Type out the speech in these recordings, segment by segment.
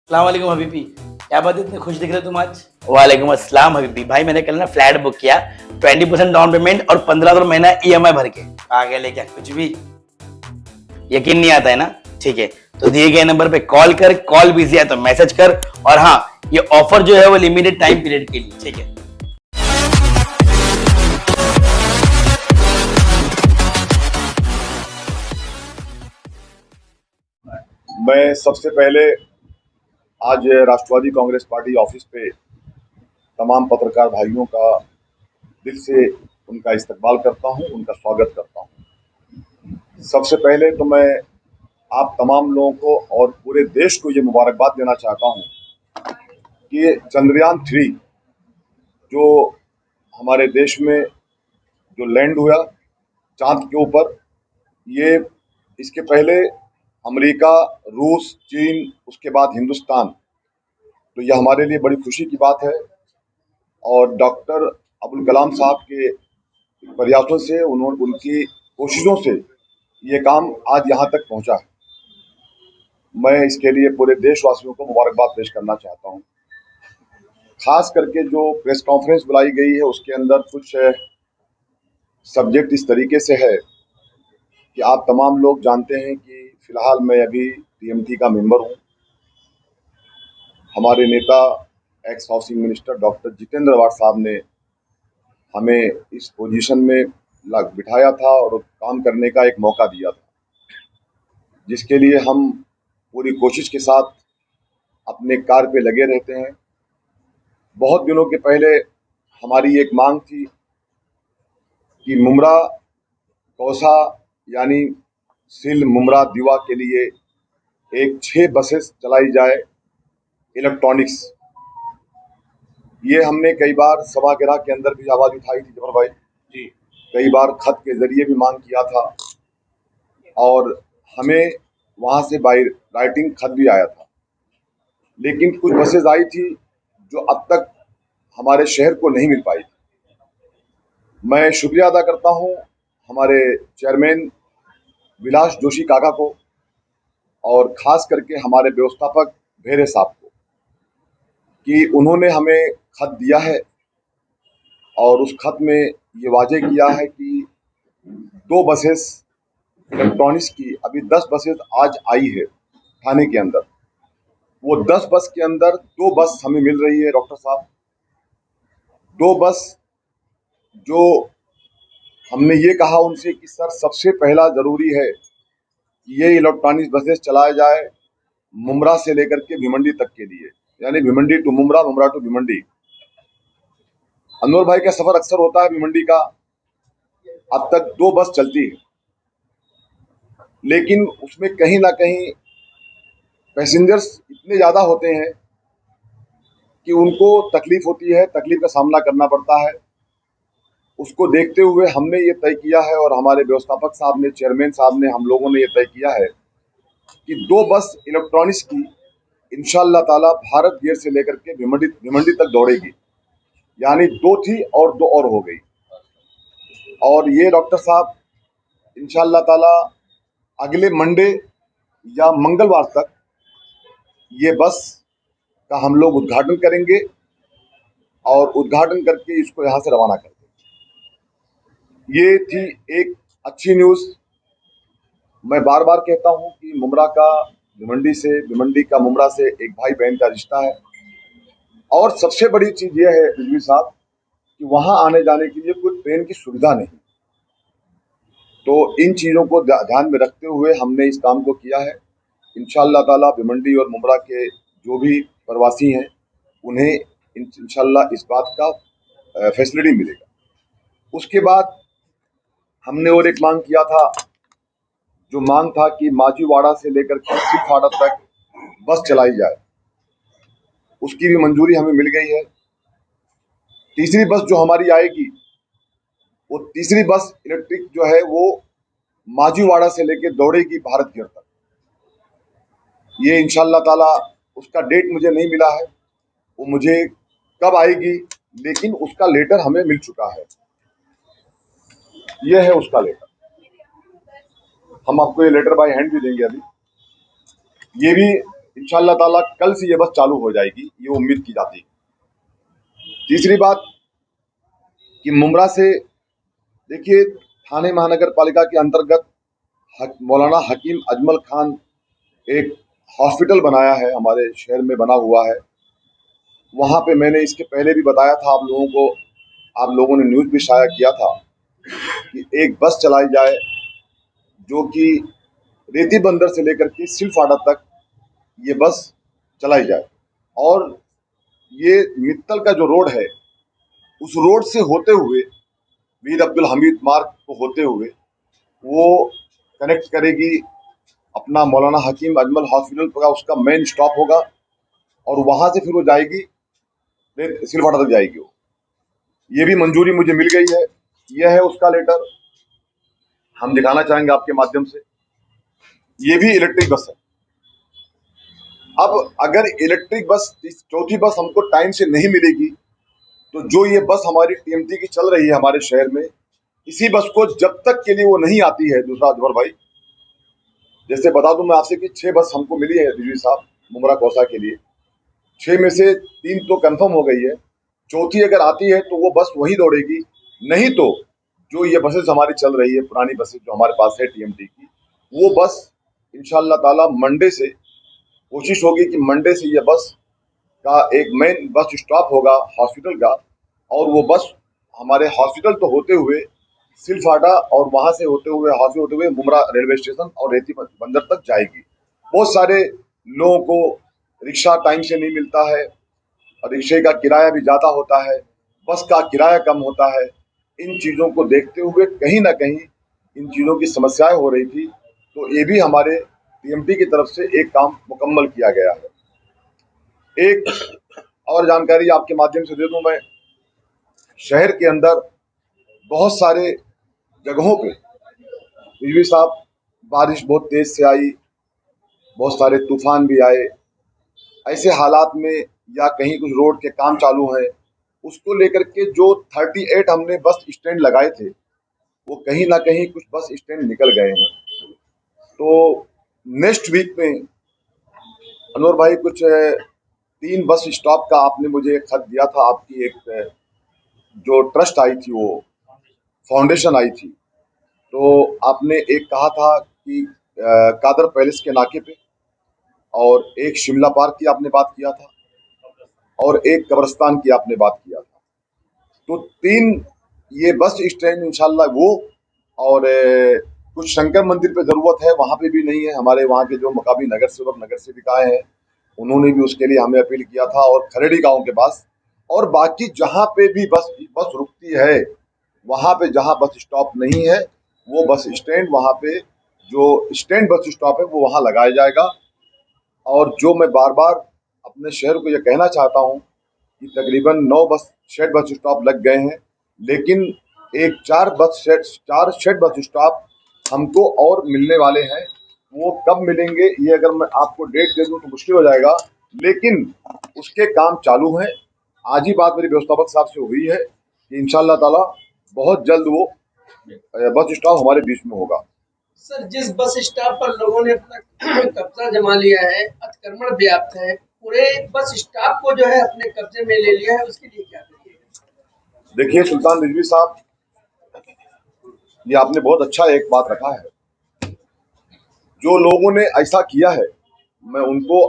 अस्सलाम वालेकुम हबीबी, क्या बात है, इतने खुश दिख रहे तुम आज। वालेकुम अस्सलाम हबीबी। भाई मैंने कल ना फ्लैट बुक किया 20% डाउन पेमेंट और 15 महीना ईएमआई भर के। आ गया लेके कुछ भी यकीन नहीं आता है ना। ठीक है, तो दिए गए नंबर पे कॉल कर, कॉल बिजी है तो मैसेज कर। और हाँ, ये ऑफर जो है वो लिमिटेड टाइम पीरियड के लिए। ठीक है, मैं सबसे पहले आज राष्ट्रवादी कांग्रेस पार्टी ऑफिस पे तमाम पत्रकार भाइयों का दिल से उनका इस्तकबाल करता हूं, उनका स्वागत करता हूं। सबसे पहले तो मैं आप तमाम लोगों को और पूरे देश को ये मुबारकबाद देना चाहता हूं कि चंद्रयान 3 जो हमारे देश में जो लैंड हुआ चांद के ऊपर, ये इसके पहले अमेरिका, रूस, चीन, उसके बाद हिंदुस्तान, तो यह हमारे लिए बड़ी खुशी की बात है। और डॉक्टर अब्दुल कलाम साहब के प्रयासों से, उनकी कोशिशों से ये काम आज यहाँ तक पहुँचा है। मैं इसके लिए पूरे देशवासियों को मुबारकबाद पेश करना चाहता हूँ। खास करके जो प्रेस कॉन्फ्रेंस बुलाई गई है उसके अंदर कुछ सब्जेक्ट इस तरीके से है कि आप तमाम लोग जानते हैं कि फिलहाल मैं अभी टीएमटी का मेंबर हूँ। हमारे नेता ex housing minister doctor Jitendra Awhad साहब ने हमें इस पोजीशन में बिठाया था और काम करने का एक मौका दिया था, जिसके लिए हम पूरी कोशिश के साथ अपने कार्य पे लगे रहते हैं। बहुत दिनों के पहले हमारी एक मांग थी कि मुमरा कौसा यानी सिल मुमरा दीवा के लिए एक 6 बसेस चलाई जाए इलेक्ट्रॉनिक्स। ये हमने कई बार सभागृह के अंदर भी आवाज उठाई थी जफर भाई जी, कई बार खत के जरिए भी मांग किया था और हमें वहां से बाय राइटिंग खत भी आया था। लेकिन कुछ बसेज आई थी जो अब तक हमारे शहर को नहीं मिल पाई थी। मैं शुक्रिया अदा करता हूं हमारे चेयरमैन विलास जोशी काका को और खास करके हमारे व्यवस्थापक भेरे साहब को कि उन्होंने हमें खत दिया है और उस खत में ये वाजे किया है कि 2 बसेस इलेक्ट्रॉनिक्स की, अभी 10 बसेस आज आई है थाने के अंदर। वो 10 बस के अंदर 2 बस हमें मिल रही है डॉक्टर साहब। 2 बस जो हमने ये कहा उनसे कि सर सबसे पहला जरूरी है कि ये इलेक्ट्रॉनिक्स बसेस चलाए जाए मुमरा से लेकर के भिमंडी तक के लिए, यानी भिमंडी टू मुमरा, मुमरा टू भिमंडी। अनवर भाई का सफर अक्सर होता है भिमंडी का। अब तक 2 बस चलती है, लेकिन उसमें कहीं ना कहीं पैसेंजर्स इतने ज्यादा होते हैं कि उनको तकलीफ होती है, तकलीफ का सामना करना पड़ता है। उसको देखते हुए हमने ये तय किया है और हमारे व्यवस्थापक साहब ने, चेयरमैन साहब ने, हम लोगों ने ये तय किया है कि 2 बस इलेक्ट्रॉनिक्स की इंशाअल्लाह ताला भारत गेट से लेकर के भिमंडी तक दौड़ेगी। यानी 2 थी और 2 और हो गई। और ये डॉक्टर साहब इंशाअल्लाह ताला अगले मंडे या मंगलवार तक ये बस का हम लोग उद्घाटन करेंगे और उद्घाटन करके इसको यहाँ से रवाना कर देंगे। ये थी एक अच्छी न्यूज़। मैं बार बार कहता हूँ कि मुमरा का भिमंडी से, भिमंडी का मुमरा से एक भाई बहन का रिश्ता है। और सबसे बड़ी चीज़ यह है रिजवी साहब कि वहाँ आने जाने के लिए कोई ट्रेन की सुविधा नहीं। तो इन चीज़ों को ध्यान में रखते हुए हमने इस काम को किया है। इंशाअल्लाह ताला भिमंडी और मुमरा के जो भी प्रवासी हैं उन्हें इंशाअल्लाह इस बात का फैसिलिटी मिलेगा। उसके बाद हमने और एक मांग किया था, जो मांग था कि माजीवाड़ा से लेकर के सिलफाड़ा तक बस चलाई जाए। उसकी भी मंजूरी हमें मिल गई है। तीसरी बस जो हमारी आएगी, वो तीसरी बस इलेक्ट्रिक जो है वो माजीवाड़ा से लेकर दौड़ेगी भारत गेट तक। ये इंशाअल्लाह ताला, उसका डेट मुझे नहीं मिला है, वो मुझे कब आएगी, लेकिन उसका लेटर हमें मिल चुका है। ये है उसका लेटर, हम आपको ये लेटर बाय हैंड भी देंगे अभी। ये भी इंशाअल्लाह ताला कल से ये बस चालू हो जाएगी, ये उम्मीद की जाती है। तीसरी बात कि मुमरा से देखिए, थाने महानगर पालिका के अंतर्गत मौलाना हकीम अजमल खान एक हॉस्पिटल बनाया है, हमारे शहर में बना हुआ है। वहाँ पे मैंने इसके पहले भी बताया था आप लोगों को, आप लोगों ने न्यूज़ भी शाया किया था कि एक बस चलाई जाए जो कि रेती बंदर से लेकर के सिलफाड़ा तक ये बस चलाई जाए, और ये मित्तल का जो रोड है उस रोड से होते हुए मीर अब्दुल हमीद मार्ग को होते हुए वो कनेक्ट करेगी अपना मौलाना हकीम अजमल हॉस्पिटल का, उसका मेन स्टॉप होगा, और वहां से फिर वो जाएगी सिलफाड़ा तक जाएगी वो। ये भी मंजूरी मुझे मिल गई है, यह है उसका लेटर, हम दिखाना चाहेंगे आपके माध्यम से। ये भी इलेक्ट्रिक बस है। अब अगर इलेक्ट्रिक बस चौथी बस हमको टाइम से नहीं मिलेगी तो जो ये बस हमारी टीएमटी की चल रही है हमारे शहर में, इसी बस को जब तक के लिए वो नहीं आती है, दूसरा अजवर भाई, जैसे बता दूं मैं आपसे कि 6 बस हमको मिली है रिजवी साहब मुमरा कौसा के लिए, 6 में से 3 तो कंफर्म हो गई है, चौथी अगर आती है तो वो बस वही दौड़ेगी, नहीं तो जो ये बसेस हमारी चल रही है पुरानी बसेस जो हमारे पास है टीएमटी की, वो बस इंशाअल्लाह ताला मंडे से कोशिश होगी कि मंडे से ये बस का एक मेन बस स्टॉप होगा हॉस्पिटल का, और वो बस हमारे हॉस्पिटल तो होते हुए सिलफाटा और वहां से होते हुए हॉस्पिटल होते हुए मुमरा रेलवे स्टेशन और रेती बंदर तक जाएगी। बहुत सारे लोगों को रिक्शा टाइम से नहीं मिलता है, और रिक्शे का किराया भी ज़्यादा होता है, बस का किराया कम होता है। इन चीज़ों को देखते हुए कहीं ना कहीं इन चीज़ों की समस्याएं हो रही थी, तो ये भी हमारे टीएमटी की तरफ से एक काम मुकम्मल किया गया है। एक और जानकारी आपके माध्यम से दे दूं मैं, शहर के अंदर बहुत सारे जगहों पे बिजली साहब बारिश बहुत तेज से आई, बहुत सारे तूफान भी आए, ऐसे हालात में या कहीं कुछ रोड के काम चालू है, उसको लेकर के जो 38 हमने बस स्टैंड लगाए थे वो कहीं ना कहीं कुछ बस स्टैंड निकल गए हैं। तो नेक्स्ट वीक में अनवर भाई कुछ 3 बस स्टॉप का आपने मुझे एक खत दिया था, आपकी एक जो ट्रस्ट आई थी, वो फाउंडेशन आई थी, तो आपने एक कहा था कि कादर पैलेस के नाके पे, और एक शिमला पार्क की आपने बात किया था, और एक कब्रिस्तान की आपने बात किया था। तो 3 ये बस स्टैंड इंशाल्लाह वो, और कुछ शंकर मंदिर पे ज़रूरत है, वहाँ पे भी नहीं है। हमारे वहाँ के जो मकामी नगर सेवक नगर सेविकाएँ हैं उन्होंने भी उसके लिए हमें अपील किया था, और खरेड़ी गांव के पास, और बाकी जहाँ पे भी बस रुकती है वहाँ पे जहाँ बस स्टॉप नहीं है वो बस स्टैंड, वहाँ पे जो स्टैंड बस स्टॉप है वो वहाँ लगाया जाएगा। और जो मैं बार बार अपने शहर को ये कहना चाहता हूँ कि तकरीबन 9 बस स्टॉप लग गए हैं, लेकिन एक 4 शेड बस स्टॉप हमको और मिलने वाले हैं। वो कब मिलेंगे ये अगर मैं आपको डेट दे दूं तो मुश्किल हो जाएगा, लेकिन उसके काम चालू हैं। आज ही बात मेरी व्यवस्थापक साहब से हुई है कि इंशाल्लाह ताला बहुत जल्द वो बस स्टॉप हमारे बीच में होगा। सर, जिस बस स्टॉप पर लोगों ने अपना कब्जा जमा लिया है, अतिक्रमण व्याप्त है, पूरे बस स्टॉप को जो है अपने कब्जे में ले लिया है, उसके लिए क्या करिएगा? देखिए सुल्तान रिजवी साहब, ये आपने बहुत अच्छा एक बात रखा है। जो लोगों ने ऐसा किया है, मैं उनको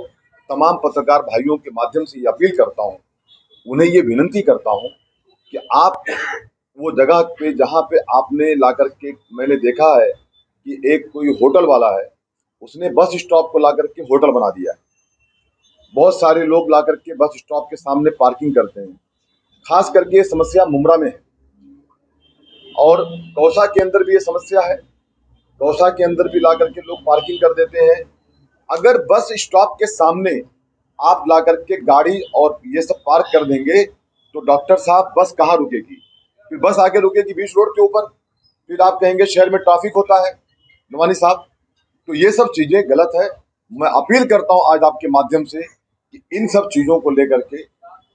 तमाम पत्रकार भाइयों के माध्यम से ये अपील करता हूँ, उन्हें ये विनती करता हूँ कि आप वो जगह पे जहाँ पे आपने ला करके, मैंने देखा है कि एक कोई होटल वाला है, उसने बस स्टॉप को ला करके होटल बना दिया है। बहुत सारे लोग ला करके बस स्टॉप के सामने पार्किंग करते हैं। खास करके ये समस्या मुमरा में है, और कौसा के अंदर भी ये समस्या है। कौसा के अंदर भी ला करके लोग पार्किंग कर देते हैं। अगर बस स्टॉप के सामने आप ला करके गाड़ी और ये सब पार्क कर देंगे तो डॉक्टर साहब बस कहाँ रुकेगी? फिर बस आके रुकेगी बीच रोड के ऊपर, फिर आप कहेंगे शहर में ट्रैफिक होता है नुमानी साहब। तो ये सब चीजें गलत है। मैं अपील करता हूं आज आपके माध्यम से कि इन सब चीजों को लेकर के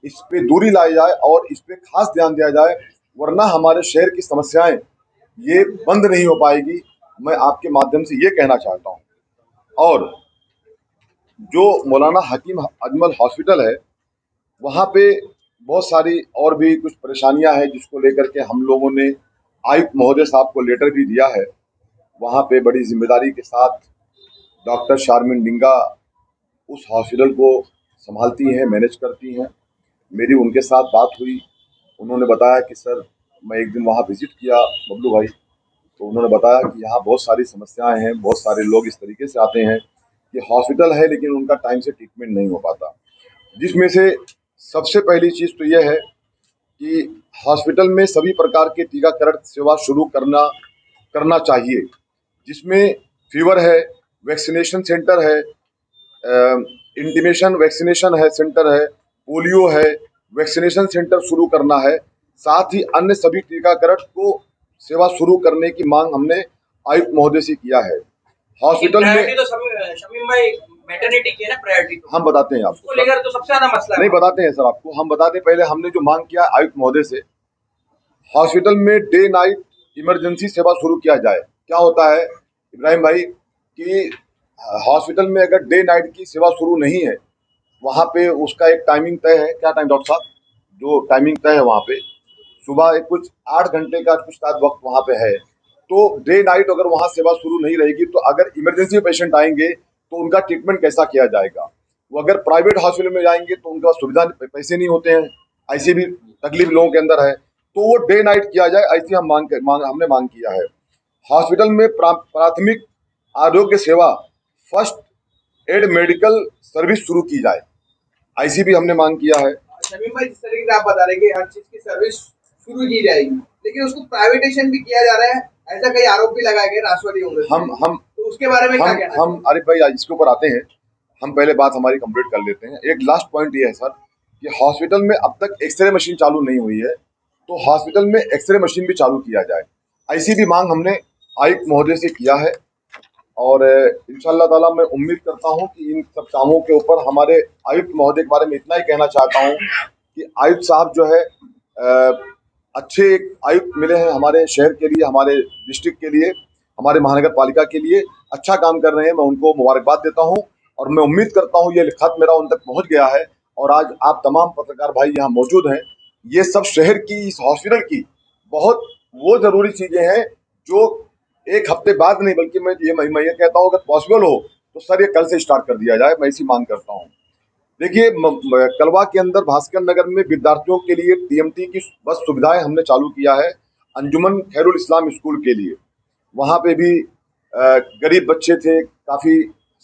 इस पे दूरी लाई जाए और इस पे खास ध्यान दिया जाए, वरना हमारे शहर की समस्याएं ये बंद नहीं हो पाएगी। मैं आपके माध्यम से ये कहना चाहता हूं। और जो मौलाना हकीम अजमल हॉस्पिटल है, वहाँ पे बहुत सारी और भी कुछ परेशानियां हैं, जिसको लेकर के हम लोगों ने आयुक्त महोदय साहब को लेटर भी दिया है। वहाँ पे बड़ी जिम्मेदारी के साथ डॉक्टर शारमिन डिंगा उस हॉस्पिटल को संभालती हैं, मैनेज करती हैं। मेरी उनके साथ बात हुई, उन्होंने बताया कि सर, मैं एक दिन वहाँ विजिट किया बबलू भाई, तो उन्होंने बताया कि यहाँ बहुत सारी समस्याएं हैं, बहुत सारे लोग इस तरीके से आते हैं कि हॉस्पिटल है लेकिन उनका टाइम से ट्रीटमेंट नहीं हो पाता। जिसमें से सबसे पहली चीज़ तो यह है कि हॉस्पिटल में सभी प्रकार के टीकाकरण सेवा शुरू करना चाहिए, जिसमें फीवर है, वैक्सीनेशन सेंटर है, इंटीमेशन वैक्सीनेशन है सेंटर है, पोलियो है, वैक्सीनेशन सेंटर शुरू करना है। साथ ही अन्य सभी टीकाकरण को सेवा शुरू करने की मांग हमने आयुक्त महोदय से किया है। हॉस्पिटल में तो शमीम भाई मैटरनिटी की है ना प्रायोरिटी, तो हम बताते हैं आपको, उसको लेकर तो सबसे ज्यादा मसला नहीं है। बताते हैं सर आपको, हम बताते पहले हमने जो मांग किया आयुक्त महोदय से, हॉस्पिटल में डे नाइट इमरजेंसी सेवा शुरू किया जाए। क्या होता है इब्राहिम भाई कि हॉस्पिटल में अगर डे नाइट की सेवा शुरू नहीं है, वहाँ पे उसका एक टाइमिंग तय है। क्या टाइम डॉक्टर साहब, जो टाइमिंग तय है वहाँ पे सुबह एक कुछ 8 घंटे का कुछ शायद वक्त वहाँ पे है। तो डे नाइट अगर वहाँ सेवा शुरू नहीं रहेगी तो अगर इमरजेंसी पेशेंट आएंगे तो उनका ट्रीटमेंट कैसा किया जाएगा। वो अगर प्राइवेट हॉस्पिटल में जाएंगे तो उनके पास सुविधा पैसे नहीं होते हैं, ऐसी भी तकलीफ लोगों के अंदर है। तो वो डे नाइट किया जाए, ऐसी हमने मांग किया है। हॉस्पिटल में प्राथमिक आरोग्य सेवा, फर्स्ट एड मेडिकल सर्विस शुरू की जाए, ऐसी भी हमने मांग किया है। शमीम भाई, जिस तरीके से आप बता रहे हैं कि हर चीज की सर्विस शुरू की जाएगी, लेकिन उसको प्राइवेटाइजेशन भी किया जा रहा है, ऐसा कई आरोप भी लगाए गए राष्ट्रवादी कांग्रेस हम तो उसके बारे में क्या कहना हम अरे भाई आज इसके ऊपर आते हैं, हम पहले बात हमारी कंप्लीट कर लेते हैं। एक लास्ट पॉइंट ये है सर कि हॉस्पिटल में अब तक एक्सरे मशीन चालू नहीं हुई है, तो हॉस्पिटल में एक्सरे मशीन भी चालू किया जाए, ऐसी भी मांग हमने आयुक्त महोदय से किया है। और इंशाल्लाह ताला मैं उम्मीद करता हूं कि इन सब कामों के ऊपर हमारे आयुक्त महोदय के बारे में इतना ही कहना चाहता हूं कि आयुक्त साहब जो है अच्छे एक आयुक्त मिले हैं हमारे शहर के लिए, हमारे डिस्ट्रिक्ट के लिए, हमारे महानगर पालिका के लिए अच्छा काम कर रहे हैं। मैं उनको मुबारकबाद देता हूं और मैं उम्मीद करता हूं ये खत मेरा उन तक पहुंच गया है और आज आप तमाम पत्रकार भाई यहाँ मौजूद हैं। ये सब शहर की, इस हॉस्पिटल की बहुत वो ज़रूरी चीज़ें हैं जो एक हफ्ते बाद नहीं, बल्कि मैं ये कहता हूँ अगर पॉसिबल हो तो सर ये कल से स्टार्ट कर दिया जाए, मैं ऐसी मांग करता हूँ। देखिए कलवा के अंदर भास्कर नगर में विद्यार्थियों के लिए टीएमटी की बस सुविधाएं हमने चालू किया है अंजुमन खैरुल इस्लाम स्कूल के लिए। वहाँ पे भी गरीब बच्चे थे, काफ़ी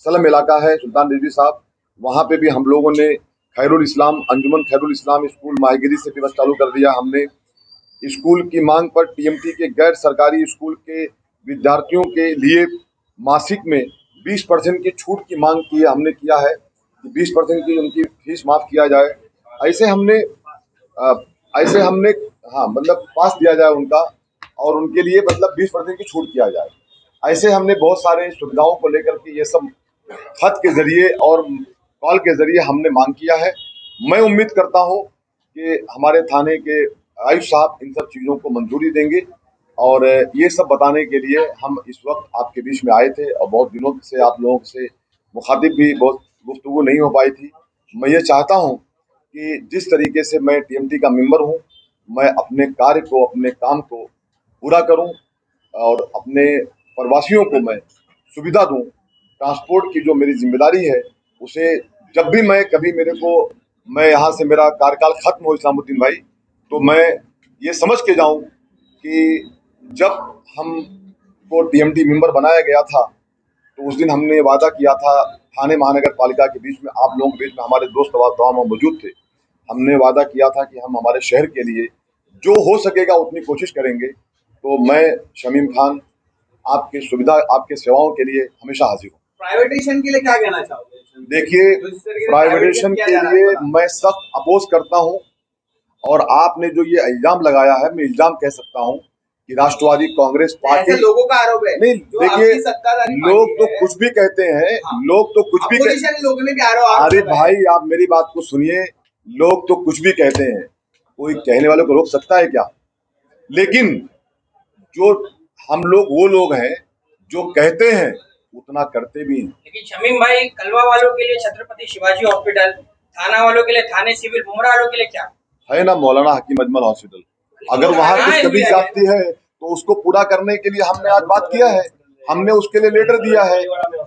स्लम इलाका है सुल्तान रिजवी साहब, वहाँ पे भी हम लोगों ने खैरुल इस्लाम अंजुमन खैरुल इस्लाम स्कूल माहीगिरी से भी बस चालू कर दिया हमने। स्कूल की मांग पर टीएमटी के गैर सरकारी स्कूल के विद्यार्थियों के लिए मासिक में 20% की छूट की मांग की हमने किया है कि 20% की उनकी फीस माफ़ किया जाए। ऐसे हमने अ, ऐसे हमने हाँ मतलब पास दिया जाए उनका और उनके लिए मतलब 20% की छूट किया जाए। ऐसे हमने बहुत सारे सुविधाओं को लेकर के ये सब खत के जरिए और कॉल के जरिए हमने मांग किया है। मैं उम्मीद करता हूँ कि हमारे थाने के आयुक्त साहब इन सब चीज़ों को मंजूरी देंगे और ये सब बताने के लिए हम इस वक्त आपके बीच में आए थे और बहुत दिनों से आप लोगों से मुखातिब भी बहुत गुफ्तगू नहीं हो पाई थी। मैं ये चाहता हूँ कि जिस तरीके से मैं टीएमटी का मेंबर हूँ, मैं अपने कार्य को, अपने काम को पूरा करूँ और अपने प्रवासियों को मैं सुविधा दूँ। ट्रांसपोर्ट की जो मेरी जिम्मेदारी है उसे जब भी मैं कभी मेरे को मैं यहाँ से मेरा कार्यकाल खत्म हो इस्लामुद्दीन भाई, तो मैं ये समझ के जाऊँ कि जब हम को टीएमटी मेंबर बनाया गया था तो उस दिन हमने वादा किया था थाने महानगर पालिका के बीच में, आप लोगों के बीच में हमारे दोस्त तमाम मौजूद थे, हमने वादा किया था कि हम हमारे शहर के लिए जो हो सकेगा उतनी कोशिश करेंगे। तो मैं शमीम खान आपकी सुविधा, आपके सेवाओं के लिए हमेशा हाजिर हूँ। प्राइवेटाइजेशन के लिए क्या कहना चाहोगे? देखिए तो जिस तरीके से प्राइवेटेशन किया के जा रहा लिए है, मैं सख्त अपोज करता हूँ और आपने जो ये इल्जाम लगाया है, मैं इल्जाम कह सकता हूँ कि राष्ट्रवादी कांग्रेस पार्टी, ऐसे लोगों का आरोप है। नहीं जो देखिए आपकी सत्ताधारी लोग पार्टी तो है, कुछ भी कहते हैं, हाँ, लोग तो कुछ भी अपोजिशन लोगों ने भी आरोप अरे लगाया है। भाई आप मेरी बात को सुनिए, लोग तो कुछ भी कहते हैं, कोई कहने वालों को रोक सकता है क्या? लेकिन जो हम लोग वो लोग हैं जो कहते हैं उतना करते भी हैं। लेकिन शमीम भाई, कलवा वालों के लिए छत्रपति शिवाजी हॉस्पिटल, थाना वालों के लिए थाने सिविल, मुमरा वालों के लिए क्या? है ना मौलाना हकीम अजमल हॉस्पिटल। अगर वहां कुछ कभी जाती है तो उसको पूरा करने के लिए हमने आज बात किया है, हमने उसके लिए लेटर दिया है,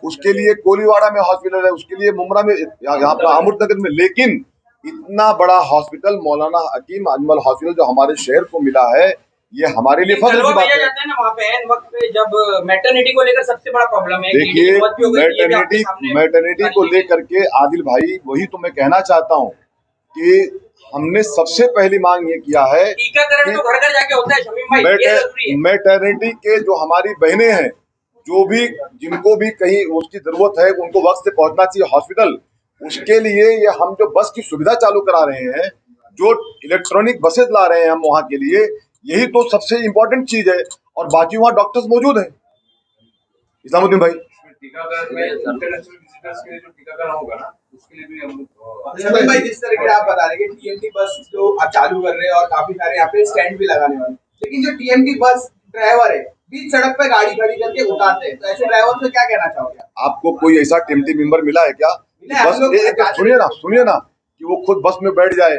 उसके लिए कोलीवाड़ा में हॉस्पिटल है, उसके लिए मुमरा में, यहाँ पर अमृतनगर में। लेकिन इतना बड़ा हॉस्पिटल मौलाना हकीम अजमल हॉस्पिटल जो हमारे शहर को मिला है, ये हमारे लिए फख्र की बात है। जाता है ना वहाँ पे एन वक्त पे, जब मैटरनिटी को लेकर सबसे बड़ा प्रॉब्लम है। देखिए, मैटरनिटी को लेकर के आदिल भाई, वही तो मैं कहना चाहता हूँ कि हमने सबसे पहली मांग ये किया है, टीकाकरण तो घर घर जाके होता है शमीम भाई, ये जरूरी है। मैटरनिटी के जो हमारी बहनें हैं, जो भी जिनको भी कहीं उसकी जरूरत है, उनको वक्त से पहुंचना चाहिए हॉस्पिटल। उसके लिए ये हम जो बस की सुविधा चालू करा रहे हैं, जो इलेक्ट्रॉनिक बसेस ला रहे हैं हम वहां के लिए, यही तो सबसे इम्पोर्टेंट चीज है। और बाकी वहाँ डॉक्टर्स मौजूद हैं। इस्लामुद्दीन भाई, टीकाकरण में इंटरनेशनल विजिटर्स के लिए जो टीकाकरण होगा ना, उसके लिए भी हम शमीम भाई, जिस तरह के आप बता रहे हैं कि टीएमटी बस जो आप चालू कर रहे हैं और काफी सारे यहाँ पे स्टैंड भी लगाने वाले, लेकिन जो टीएमटी बस ड्राइवर है बीच सड़क पे गाड़ी खड़ी करके उतारते हैं, तो ऐसे ड्राइवर से क्या कहना चाहोगे? आपको कोई ऐसा टीएमटी मेंबर मिला है क्या? बस सुनिए ना कि वो खुद बस में बैठ जाए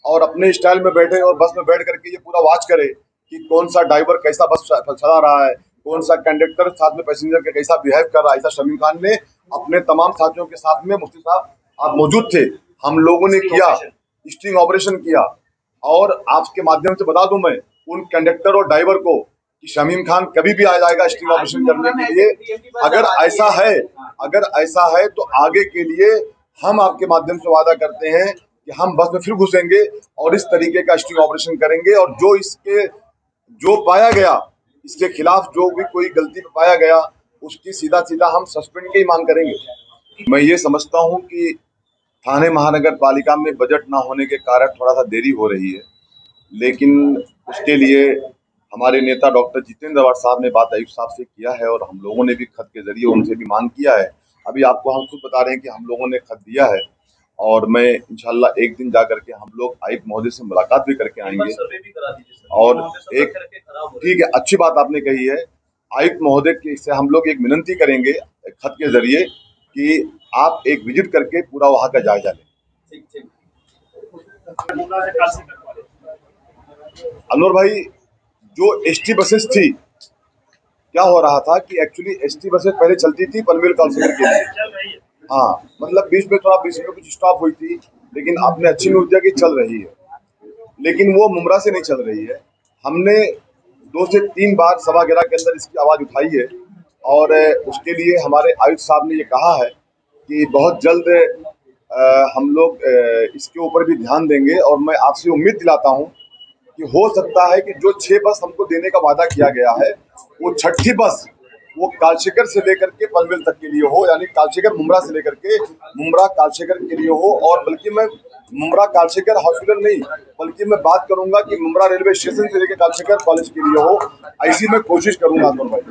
और अपने स्टाइल में बैठे और बस में बैठ करके ये पूरा वॉच करे कि कौन सा ड्राइवर कैसा बस चला रहा है, कौन सा कंडक्टर साथ में पैसेंजर के कैसा बिहेव कर रहा है। ऐसा शमीम खान ने अपने तमाम साथियों के साथ में, मुफ्ती साहब आप मौजूद थे, हम लोगों ने किया, स्टिंग ऑपरेशन किया। और आपके माध्यम से बता दूं मैं उन कंडक्टर और ड्राइवर को कि शमीम खान कभी भी आ जाएगा स्टिंग ऑपरेशन करने के लिए। अगर ऐसा है तो आगे के लिए हम आपके माध्यम से वादा करते हैं कि हम बस में फिर घुसेंगे और इस तरीके का स्टिंग ऑपरेशन करेंगे। और जो पाया गया, इसके खिलाफ जो भी कोई गलती पाया गया, उसकी सीधा हम सस्पेंड की मांग करेंगे। मैं ये समझता हूँ कि थाने महानगर पालिका में बजट ना होने के कारण थोड़ा सा देरी हो रही है, लेकिन उसके लिए हमारे नेता डॉक्टर जितेंद्र अवाड साहब ने बात आयुक्त साहब से किया है और हम लोगों ने भी खत के जरिए उनसे भी मांग किया है। अभी आपको हम खुद बता रहे हैं कि हम लोगों ने खत दिया है और मैं इंशाल्लाह एक दिन जा करके हम लोग आयुक्त महोदय से मुलाकात भी करके आएंगे। और एक ठीक है, अच्छी बात आपने कही है, आयुक्त महोदय के से हम लोग एक विनती करेंगे खत के जरिए कि आप एक विजिट करके पूरा वहाँ का जायजा लें। अनवर भाई, जो एसटी बसेस थी, क्या हो रहा था कि एक्चुअली एसटी बसेस पहले चलती थी पनवेल काउंसिलर के लिए, हाँ, मतलब बीच में कुछ स्टॉप हुई थी, लेकिन आपने अच्छी न्यूज़ दिया कि चल रही है, लेकिन वो मुमरा से नहीं चल रही है। हमने 2 से 3 बार सभागृह के अंदर इसकी आवाज़ उठाई है और उसके लिए हमारे आयुक्त साहब ने ये कहा है कि बहुत जल्द हम लोग इसके ऊपर भी ध्यान देंगे। और मैं आपसे उम्मीद दिलाता हूँ कि हो सकता है कि जो 6 बस हमको देने का वादा किया गया है, वो 6ठी बस वो कालशेखर से लेकर के पनवेल तक के लिए हो, यानी कालशेखर मुमरा से लेकर के मुमरा कालशेखर के लिए हो। और बल्कि मैं मुमरा कालशेखर हॉस्पिटल नहीं, बल्कि मैं बात करूंगा कि मुमरा रेलवे स्टेशन से लेकर कालशेखर कॉलेज के लिए हो, ऐसी मैं कोशिश करूंगा अनवर भाई।